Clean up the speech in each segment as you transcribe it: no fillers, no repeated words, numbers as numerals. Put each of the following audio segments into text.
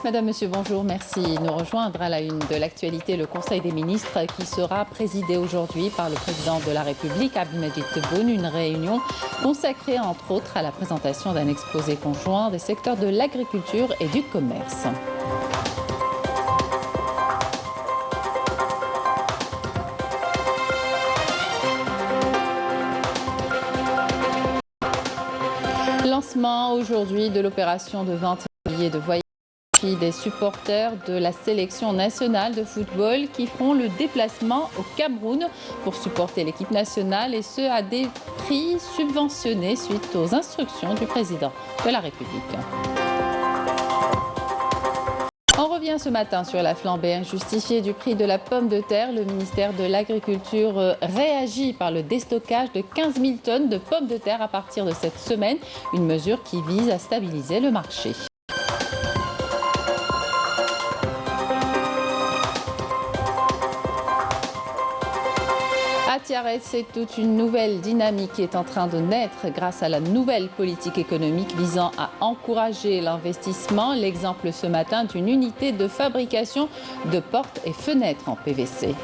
Madame, Monsieur, bonjour. Merci de nous rejoindre à la une de l'actualité. Le Conseil des ministres qui sera présidé aujourd'hui par le président de la République, Abdelmadjid Tebboune. Une réunion consacrée entre autres à la présentation d'un exposé conjoint des secteurs de l'agriculture et du commerce. Lancement aujourd'hui de l'opération de vente de billets de voyage des supporters de la sélection nationale de football qui feront le déplacement au Cameroun pour supporter l'équipe nationale, et ce à des prix subventionnés suite aux instructions du président de la République. On revient ce matin sur la flambée injustifiée du prix de la pomme de terre. Le ministère de l'Agriculture réagit par le déstockage de 15 000 tonnes de pommes de terre à partir de cette semaine, une mesure qui vise à stabiliser le marché. À Tiaret, c'est toute une nouvelle dynamique qui est en train de naître grâce à la nouvelle politique économique visant à encourager l'investissement. L'exemple ce matin d'une unité de fabrication de portes et fenêtres en PVC.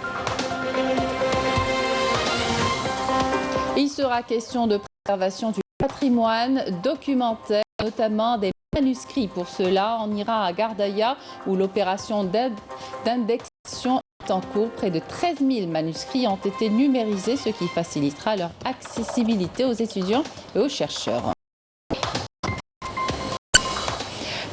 Il sera question de préservation du patrimoine documentaire, notamment des manuscrits. Pour cela, on ira à Gardaïa où l'opération d'indexation en cours. Près de 13 000 manuscrits ont été numérisés, ce qui facilitera leur accessibilité aux étudiants et aux chercheurs.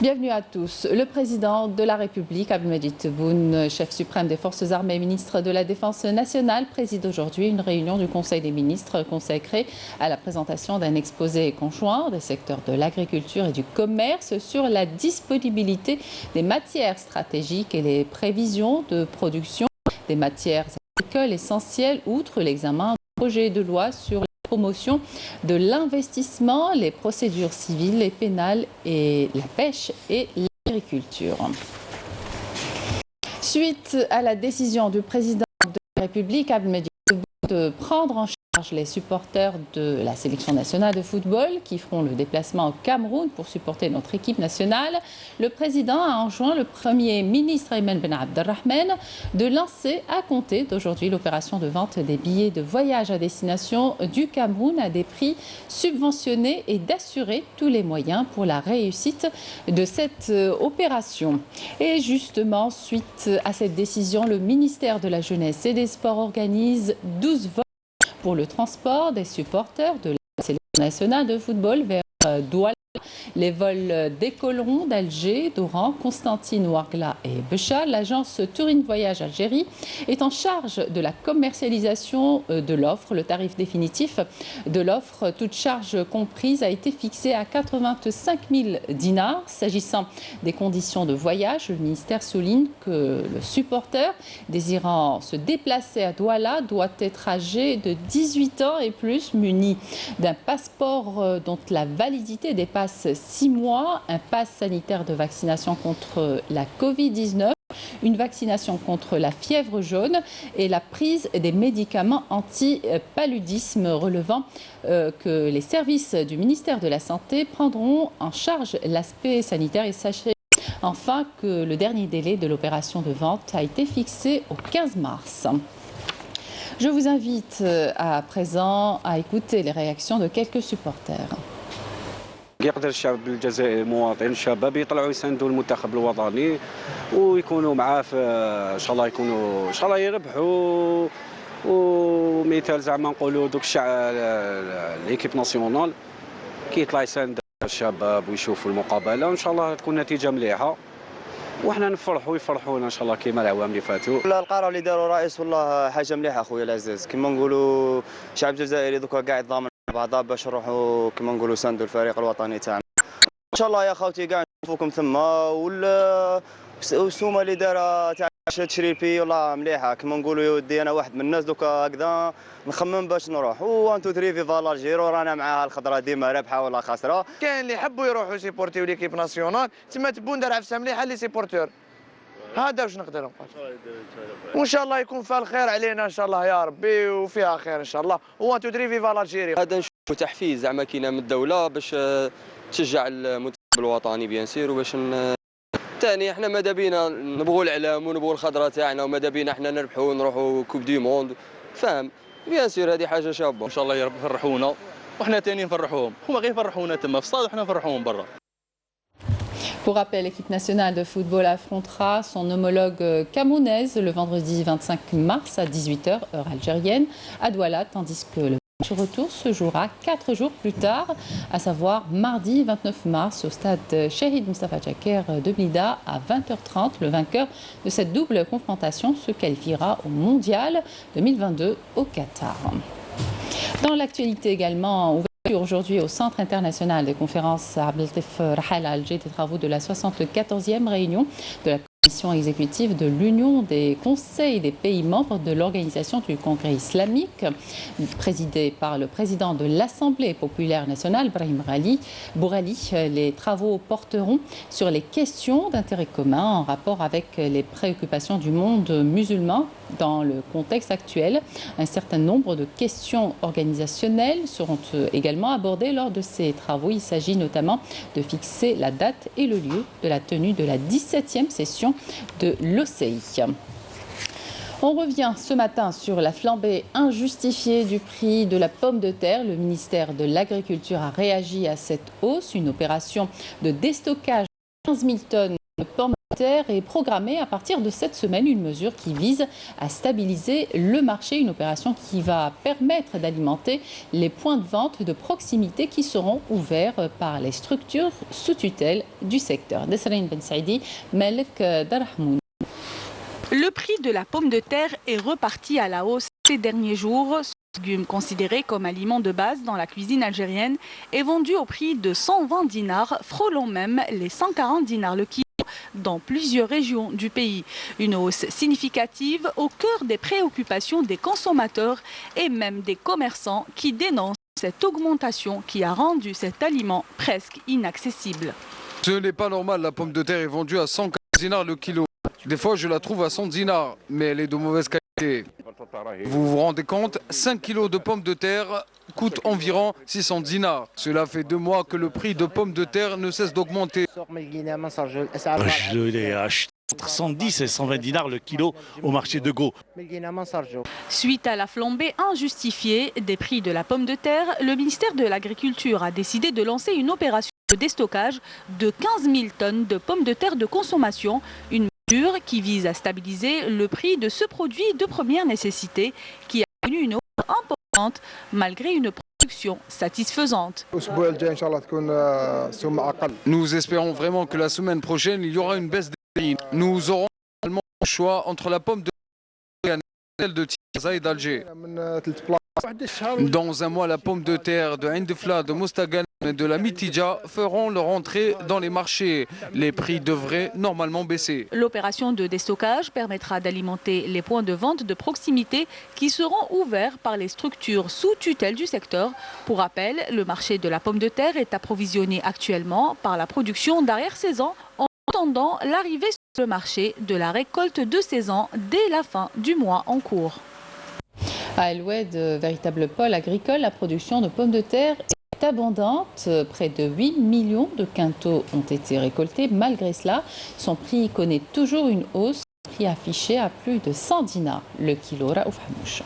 Bienvenue à tous. Le président de la République, Abdelmadjid Tebboune, chef suprême des forces armées et ministre de la Défense nationale, préside aujourd'hui une réunion du Conseil des ministres consacrée à la présentation d'un exposé conjoint des secteurs de l'agriculture et du commerce sur la disponibilité des matières stratégiques et les prévisions de production des matières agricoles essentielles, outre l'examen du projet de loi sur promotion de l'investissement, les procédures civiles et pénales et la pêche et l'agriculture. Suite à la décision du président de la République, Abdelmadjid Tebboune, de prendre en charge les supporters de la sélection nationale de football qui feront le déplacement au Cameroun pour supporter notre équipe nationale, le président a enjoint le Premier ministre Ayman Ben Abdelrahman de lancer à compter d'aujourd'hui l'opération de vente des billets de voyage à destination du Cameroun à des prix subventionnés et d'assurer tous les moyens pour la réussite de cette opération. Et justement, suite à cette décision, le ministère de la Jeunesse et des Sports organise 12 vols pour le transport des supporters de la sélection nationale de football vers Douala. Les vols décolleront d'Alger, d'Oran, Constantine, Ouargla et Béchar. L'agence Tourine Voyage Algérie est en charge de la commercialisation de l'offre. Le tarif définitif de l'offre, toute charge comprise, a été fixé à 85 000 dinars. S'agissant des conditions de voyage, le ministère souligne que le supporter désirant se déplacer à Douala doit être âgé de 18 ans et plus, muni d'un passeport dont la validité dépasse 6 mois, un pass sanitaire de vaccination contre la Covid-19, une vaccination contre la fièvre jaune et la prise des médicaments anti-paludisme, relevant que les services du ministère de la Santé prendront en charge l'aspect sanitaire. Et sachez enfin que le dernier délai de l'opération de vente a été fixé au 15 mars. Je vous invite à présent à écouter les réactions de quelques supporters. يقدر الشعب الجزائري المواطنين الشباب يطلعوا يساندوا المنتخب الوطني ويكونوا معاه في ان شاء الله يكونوا ان شاء الله يربحوا ومثال زعما نقولوا دوك الشعب ليكيب ناسيونال كيطلع يساند الشباب ويشوفوا المقابله وان شاء الله تكون نتيجه مليحه وحنا نفرحوا ويفرحونا ان شاء الله كيما العوام اللي فاتوا. القرار اللي داروا الرئيس والله حاجه مليحه خويا العزيز، كيما نقولوا الشعب الجزائري دوكا قاعد ضامن بعضها باش نروحوا كيما نقولوا ساندوا الفريق الوطني تاعنا. ان شاء الله يا خوتي كاع نشوفوكم ثم والسومه اللي دايره تاع تشري البي والله مليحه، كيما نقولوا يا ودي انا واحد من الناس دوكا هكذا نخمم باش نروح 1 2 3 في فالارجيرو رانا معاها الخضره ديما رابحه ولا خاسره. كاين اللي يحبوا يروحوا سيبورتيو ليكيب ناسيونال تما تبون دار عفسه مليحه لي سيبورتور. هذا واش نقدر نقول، وان شاء الله يكون فيها الخير علينا ان شاء الله يا ربي وفيها خير ان شاء الله. 1 2 3 في فالارجيري هذا نشوفوا تحفيز زعما كاينه من الدوله باش تشجع المنتخب الوطني بيان سير وباش حتى وثاني احنا ماذا بينا نبغوا الاعلام ونبغوا الخضره تاعنا وماذا بينا احنا نربحوا ونروحوا كوب دي موند فاهم بيان سور هذه حاجه شابه ان شاء الله يا رب يفرحونا وحنا ثاني نفرحوهم هما غير يفرحونا تما في الصاد وحنا نفرحوهم برا. Pour rappel, l'équipe nationale de football affrontera son homologue camerounaise le vendredi 25 mars à 18h, heure algérienne, à Douala, tandis que le match retour se jouera 4 jours plus tard, à savoir mardi 29 mars au stade Chahid Mustafa Chaker de Blida à 20h30. Le vainqueur de cette double confrontation se qualifiera au Mondial 2022 au Qatar. Dans l'actualité également, aujourd'hui au Centre international des conférences Abdeltif Rahal à Alger des travaux de la 74e réunion de la Commission exécutive de l'Union des conseils des pays membres de l'Organisation du Congrès islamique, présidée par le président de l'Assemblée populaire nationale, Brahim Bourali. Les travaux porteront sur les questions d'intérêt commun en rapport avec les préoccupations du monde musulman dans le contexte actuel. Un certain nombre de questions organisationnelles seront également abordées lors de ces travaux. Il s'agit notamment de fixer la date et le lieu de la tenue de la 17e session de l'OCI. On revient ce matin sur la flambée injustifiée du prix de la pomme de terre. Le ministère de l'Agriculture a réagi à cette hausse. Une opération de déstockage de 15 000 tonnes de pommes de terre est programmée à partir de cette semaine. Une mesure qui vise à stabiliser le marché. Une opération qui va permettre d'alimenter les points de vente de proximité qui seront ouverts par les structures sous tutelle du secteur. Desrine Ben Saidi, Malek Darahmoun. Le prix de la pomme de terre est reparti à la hausse ces derniers jours. Ce légume considéré comme aliment de base dans la cuisine algérienne est vendu au prix de 120 dinars, frôlant même les 140 dinars le kilo dans plusieurs régions du pays. Une hausse significative au cœur des préoccupations des consommateurs et même des commerçants qui dénoncent cette augmentation qui a rendu cet aliment presque inaccessible. Ce n'est pas normal, la pomme de terre est vendue à 140 dinars le kilo. Des fois, je la trouve à 100 dinars, mais elle est de mauvaise qualité. Vous vous rendez compte, 5 kilos de pommes de terre coûtent environ 600 dinars. Cela fait 2 mois que le prix de pommes de terre ne cesse d'augmenter. Je l'ai acheté entre 110 et 120 dinars le kilo au marché de Go. Suite à la flambée injustifiée des prix de la pomme de terre, le ministère de l'Agriculture a décidé de lancer une opération de déstockage de 15 000 tonnes de pommes de terre de consommation. Une mesure qui vise à stabiliser le prix de ce produit de première nécessité qui a connu une hausse importante malgré une production satisfaisante. Nous espérons vraiment que la semaine prochaine, il y aura une baisse des prix. Nous aurons également le choix entre la pomme de terre et celle de Tiaza et d'Alger. Dans un mois, la pomme de terre de Indefla, de Moustagan et de la Mitidja feront leur entrée dans les marchés. Les prix devraient normalement baisser. L'opération de déstockage permettra d'alimenter les points de vente de proximité qui seront ouverts par les structures sous tutelle du secteur. Pour rappel, le marché de la pomme de terre est approvisionné actuellement par la production d'arrière-saison en attendant l'arrivée sur le marché de la récolte de saison dès la fin du mois en cours. À El Oued, véritable pôle agricole, la production de pommes de terre est abondante. Près de 8 millions de quintaux ont été récoltés. Malgré cela, son prix connaît toujours une hausse. Prix affiché à plus de 100 dinars le kilo. Raouf Hamouch.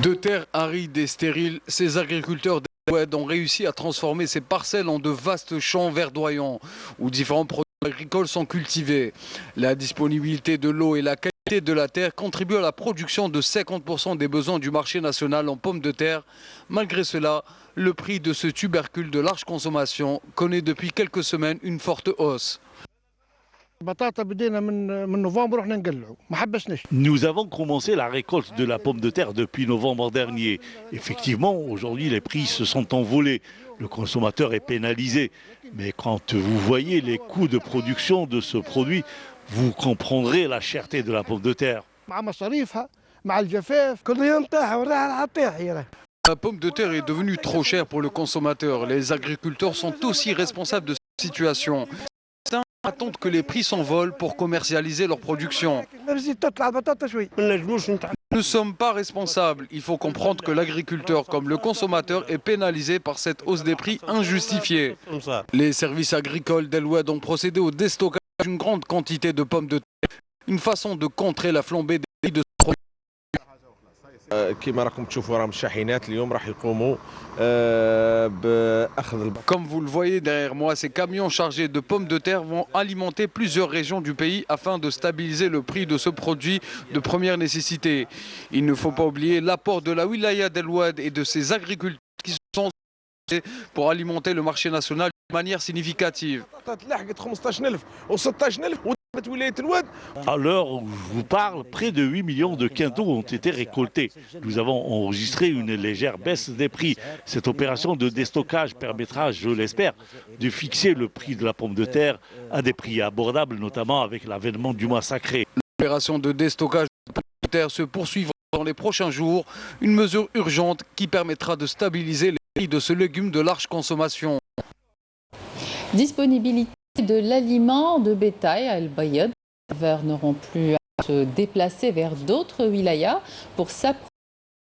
De terres arides et stériles, ces agriculteurs d'El Oued ont réussi à transformer ces parcelles en de vastes champs verdoyants où différents produits agricoles sont cultivés. La disponibilité de l'eau et la qualité de la terre contribuent à la production de 50% des besoins du marché national en pommes de terre. Malgré cela, le prix de ce tubercule de large consommation connaît depuis quelques semaines une forte hausse. Nous avons commencé la récolte de la pomme de terre depuis novembre dernier. Effectivement, aujourd'hui, les prix se sont envolés. Le consommateur est pénalisé. Mais quand vous voyez les coûts de production de ce produit, vous comprendrez la cherté de la pomme de terre. La pomme de terre est devenue trop chère pour le consommateur. Les agriculteurs sont aussi responsables de cette situation. Certains attendent que les prix s'envolent pour commercialiser leur production. Nous ne sommes pas responsables. Il faut comprendre que l'agriculteur comme le consommateur est pénalisé par cette hausse des prix injustifiée. Les services agricoles d'El Oued ont procédé au déstockage une grande quantité de pommes de terre, une façon de contrer la flambée des prix de ce produit. Comme vous le voyez derrière moi, ces camions chargés de pommes de terre vont alimenter plusieurs régions du pays afin de stabiliser le prix de ce produit de première nécessité. Il ne faut pas oublier l'apport de la wilaya d'El Oued et de ses agriculteurs qui sont pour alimenter le marché national de manière significative. À l'heure où je vous parle, près de 8 millions de quintaux ont été récoltés. Nous avons enregistré une légère baisse des prix. Cette opération de déstockage permettra, je l'espère, de fixer le prix de la pomme de terre à des prix abordables, notamment avec l'avènement du mois sacré. L'opération de déstockage de pommes de terre se poursuivra dans les prochains jours, une mesure urgente qui permettra de stabiliser les prix de ce légume de large consommation. Disponibilité de l'aliment de bétail à El Bayad. Les éleveurs n'auront plus à se déplacer vers d'autres wilayas pour s'approcher,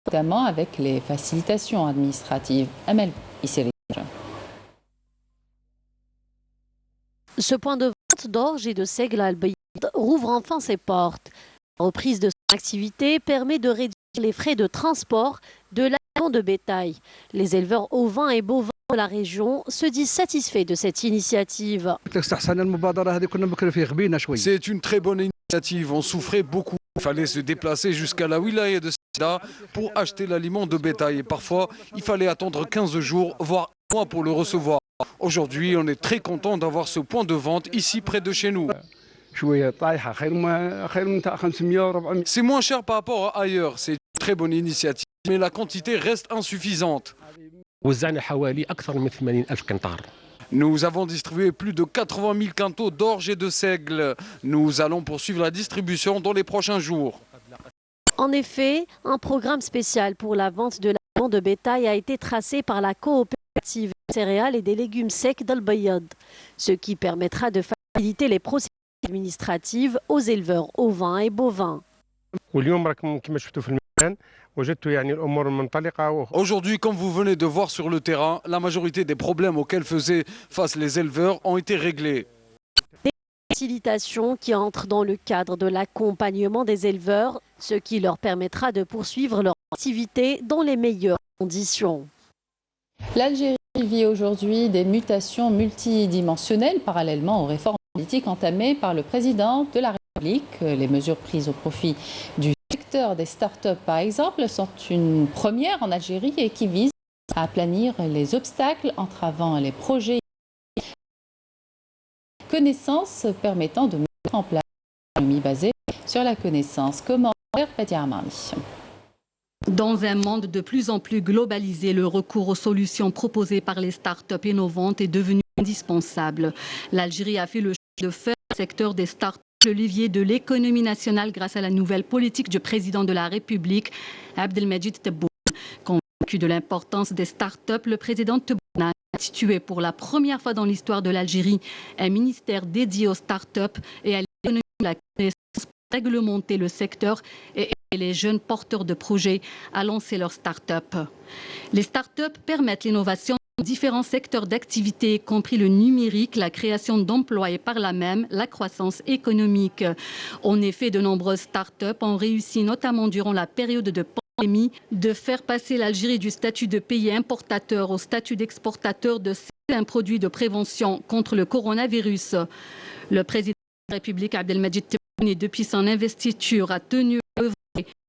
notamment avec les facilitations administratives. Amel Isseri. Ce point de vente d'orge et de seigle à El Bayad rouvre enfin ses portes. La reprise de son activité permet de réduire les frais de transport de l'aliment de bétail. Les éleveurs ovins et bovins de la région se disent satisfaits de cette initiative. C'est une très bonne initiative, on souffrait beaucoup. Il fallait se déplacer jusqu'à la wilaya de Sida pour acheter l'aliment de bétail et parfois il fallait attendre 15 jours, voire un mois pour le recevoir. Aujourd'hui, on est très content d'avoir ce point de vente ici près de chez nous. C'est moins cher par rapport à ailleurs, c'est une très bonne initiative, mais la quantité reste insuffisante. Nous avons distribué plus de 80 000 quintaux d'orge et de seigle. Nous allons poursuivre la distribution dans les prochains jours. En effet, un programme spécial pour la vente de l'aliment de bétail a été tracé par la coopérative des céréales et des légumes secs d'El Bayad, ce qui permettra de faciliter les procédures administratives aux éleveurs ovins et bovins. Aujourd'hui, comme vous venez de voir sur le terrain, la majorité des problèmes auxquels faisaient face les éleveurs ont été réglés. Des facilitations qui entrent dans le cadre de l'accompagnement des éleveurs, ce qui leur permettra de poursuivre leur activité dans les meilleures conditions. L'Algérie vit aujourd'hui des mutations multidimensionnelles parallèlement aux réformes politiques entamées par le président de la République. Les mesures prises au profit du secteur des start-up, par exemple, sont une première en Algérie et qui visent à aplanir les obstacles entravant les projets connaissances permettant de mettre en place une économie basée sur la connaissance. Comment faire, Fatia Amami? Dans un monde de plus en plus globalisé, le recours aux solutions proposées par les start-up innovantes est devenu indispensable. L'Algérie a fait le choix de faire le secteur des start-up le levier de l'économie nationale grâce à la nouvelle politique du président de la République, Abdelmajid Tebboune. Convaincu de l'importance des start-up, le président Tebboune a institué pour la première fois dans l'histoire de l'Algérie un ministère dédié aux start-up et à l'économie de la connaissance pour réglementer le secteur et aider les jeunes porteurs de projets à lancer leurs start-up. Les start-up permettent l'innovation dans différents secteurs d'activité, y compris le numérique, la création d'emplois et par là même la croissance économique. En effet, de nombreuses start-up ont réussi, notamment durant la période de pandémie, de faire passer l'Algérie du statut de pays importateur au statut d'exportateur de certains produits de prévention contre le coronavirus. Le président de la République, Abdelmajid Tebboune, depuis son investiture, a tenu à œuvrer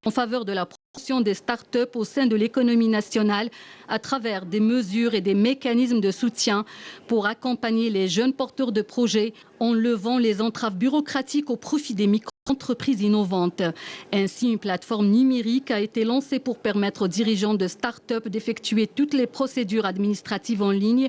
en faveur de la promotion des start-up au sein de l'économie nationale à travers des mesures et des mécanismes de soutien pour accompagner les jeunes porteurs de projets en levant les entraves bureaucratiques au profit des micro-entreprises innovantes. Ainsi, une plateforme numérique a été lancée pour permettre aux dirigeants de start-up d'effectuer toutes les procédures administratives en ligne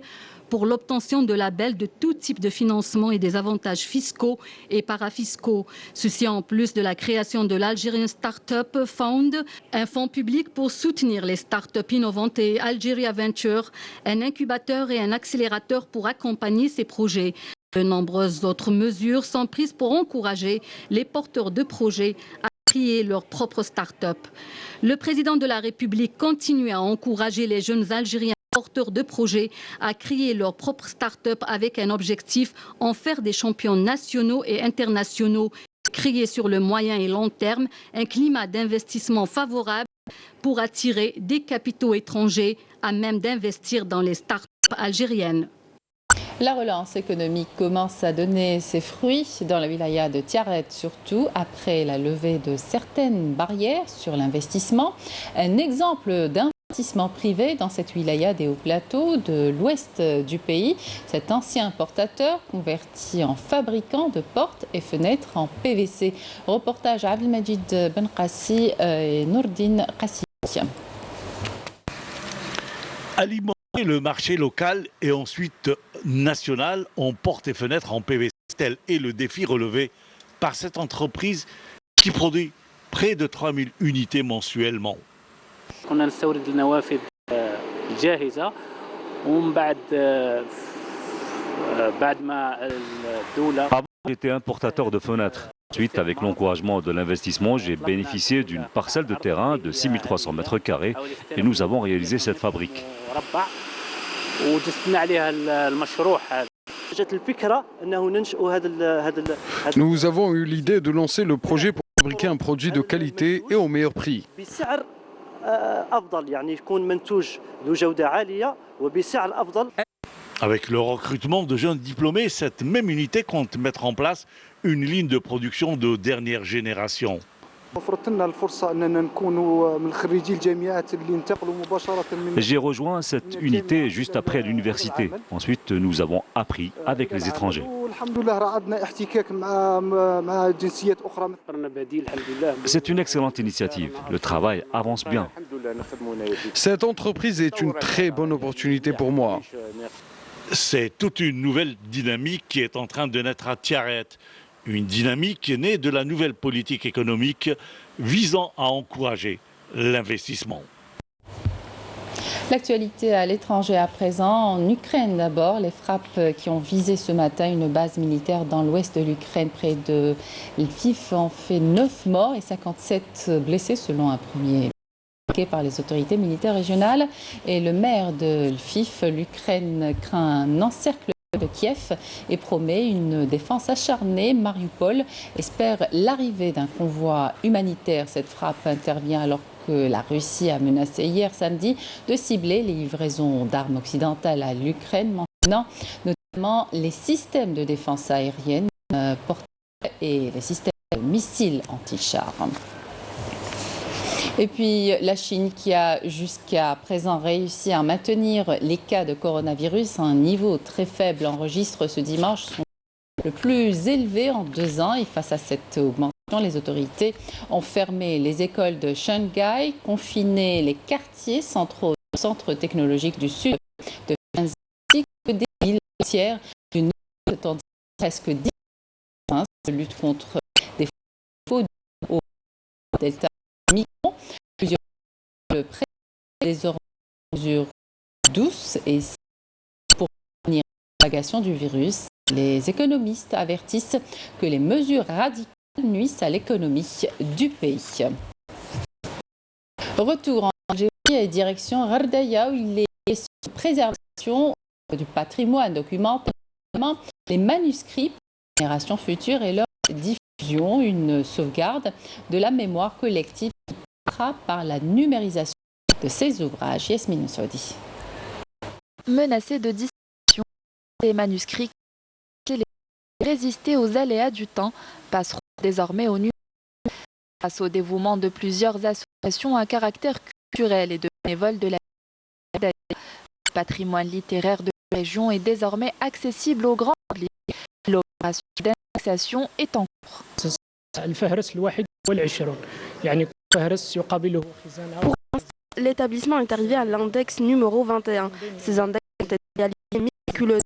pour l'obtention de labels de tout type de financement et des avantages fiscaux et parafiscaux. Ceci en plus de la création de l'Algerian Startup Fund, un fonds public pour soutenir les start-up innovantes, et Algeria Venture, un incubateur et un accélérateur pour accompagner ces projets. De nombreuses autres mesures sont prises pour encourager les porteurs de projets à créer leur propre start-up. Le président de la République continue à encourager les jeunes Algériens porteurs de projets à créer leur propre start-up avec un objectif, en faire des champions nationaux et internationaux, créer sur le moyen et long terme un climat d'investissement favorable pour attirer des capitaux étrangers à même d'investir dans les start-up algériennes. La relance économique commence à donner ses fruits dans la wilaya de Tiaret, surtout après la levée de certaines barrières sur l'investissement. Un exemple d'investissement privé dans cette wilaya des hauts plateaux de l'ouest du pays. Cet ancien importateur converti en fabricant de portes et fenêtres en PVC. Reportage Abdelmajid Ben Qassi et Nourdine Qassi. Alimenter le marché local et ensuite national en portes et fenêtres en PVC. Tel est le défi relevé par cette entreprise qui produit près de 3000 unités mensuellement. Avant, j'étais importateur de fenêtres. Ensuite, avec l'encouragement de l'investissement, j'ai bénéficié d'une parcelle de terrain de 6300 mètres carrés et nous avons réalisé cette fabrique. Nous avons eu l'idée de lancer le projet pour fabriquer un produit de qualité et au meilleur prix. Avec le recrutement de jeunes diplômés, cette même unité compte mettre en place une ligne de production de dernière génération. J'ai rejoint cette unité juste après l'université. Ensuite, nous avons appris avec les étrangers. C'est une excellente initiative. Le travail avance bien. Cette entreprise est une très bonne opportunité pour moi. C'est toute une nouvelle dynamique qui est en train de naître à Tiaret. Une dynamique née de la nouvelle politique économique visant à encourager l'investissement. L'actualité à l'étranger à présent, en Ukraine d'abord, les frappes qui ont visé ce matin une base militaire dans l'ouest de l'Ukraine près de Lviv ont fait 9 morts et 57 blessés selon un premier par les autorités militaires régionales. Et le maire de Lviv, l'Ukraine craint un encerclement de Kiev et promet une défense acharnée. Mariupol espère l'arrivée d'un convoi humanitaire. Cette frappe intervient alors que la Russie a menacé hier samedi de cibler les livraisons d'armes occidentales à l'Ukraine, maintenant notamment les systèmes de défense aérienne portée et les systèmes de missiles anti-chars. Et puis la Chine qui a jusqu'à présent réussi à maintenir les cas de coronavirus à un niveau très faible enregistre ce dimanche son le plus élevé en 2 ans. Et face à cette augmentation, les autorités ont fermé les écoles de Shanghai, confiné les quartiers centraux du centre technologique du sud de Shenzhen, ainsi que des villes entières du nord, tandis que presque 10 de lutte contre des faux au Delta Omicron. Plusieurs près désormais mesures douces et pour prévenir la propagation du virus. Les économistes avertissent que les mesures radicales nuisent à l'économie du pays. Retour en Algérie et direction Ghardaya où il est question de préservation du patrimoine documentaire, notamment les manuscrits pour les générations futures et leur diffusion, une sauvegarde de la mémoire collective qui passera par la numérisation de ces ouvrages. Yasmine Saoudi. Menacés de disparition, les manuscrits qui résister aux aléas du temps passeront désormais au numérique. Grâce au dévouement de plusieurs associations à caractère culturel et de bénévoles de la le patrimoine littéraire de la région est désormais accessible au grand public. L'opération d'indexation est en cours. L'établissement est arrivé à l'index numéro 21. Ces index ont été réalisés méticuleusement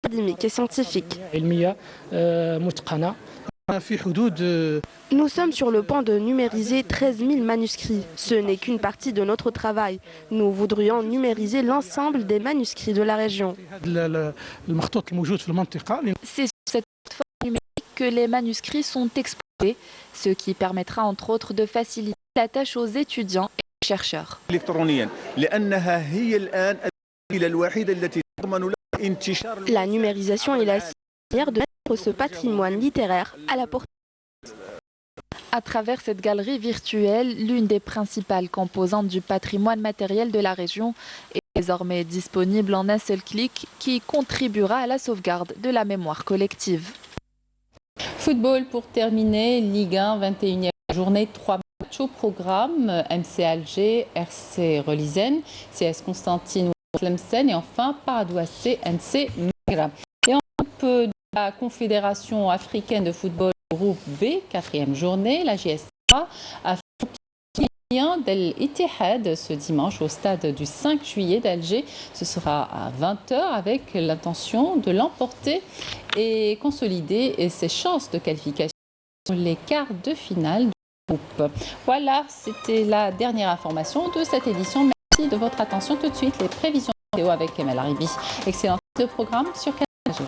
académique et scientifique. Nous sommes sur le point de numériser 13 000 manuscrits. Ce n'est qu'une partie de notre travail. Nous voudrions numériser l'ensemble des manuscrits de la région. C'est sur cette plateforme numérique que les manuscrits sont exposés, ce qui permettra entre autres de faciliter la tâche aux étudiants et chercheurs. La numérisation est la manière de mettre ce patrimoine littéraire à la portée. À travers cette galerie virtuelle, l'une des principales composantes du patrimoine matériel de la région est désormais disponible en un seul clic qui contribuera à la sauvegarde de la mémoire collective. Football pour terminer, Ligue 1, 21e journée, 3 matchs au programme, MC Alger, RC Relisen, CS Constantine, Tlemcen et enfin Paradouacé, NC Magra. Et en groupe de la Confédération africaine de football, groupe B, 4e journée, la GSA a fait d'El Ittihad ce dimanche au stade du 5 juillet d'Alger. Ce sera à 20h avec l'intention de l'emporter et consolider ses chances de qualification pour les quarts de finale du groupe. Voilà, c'était la dernière information de cette édition. Merci de votre attention. Tout de suite, les prévisions météo avec Kemal Aribi. Excellent de programme sur Canal+.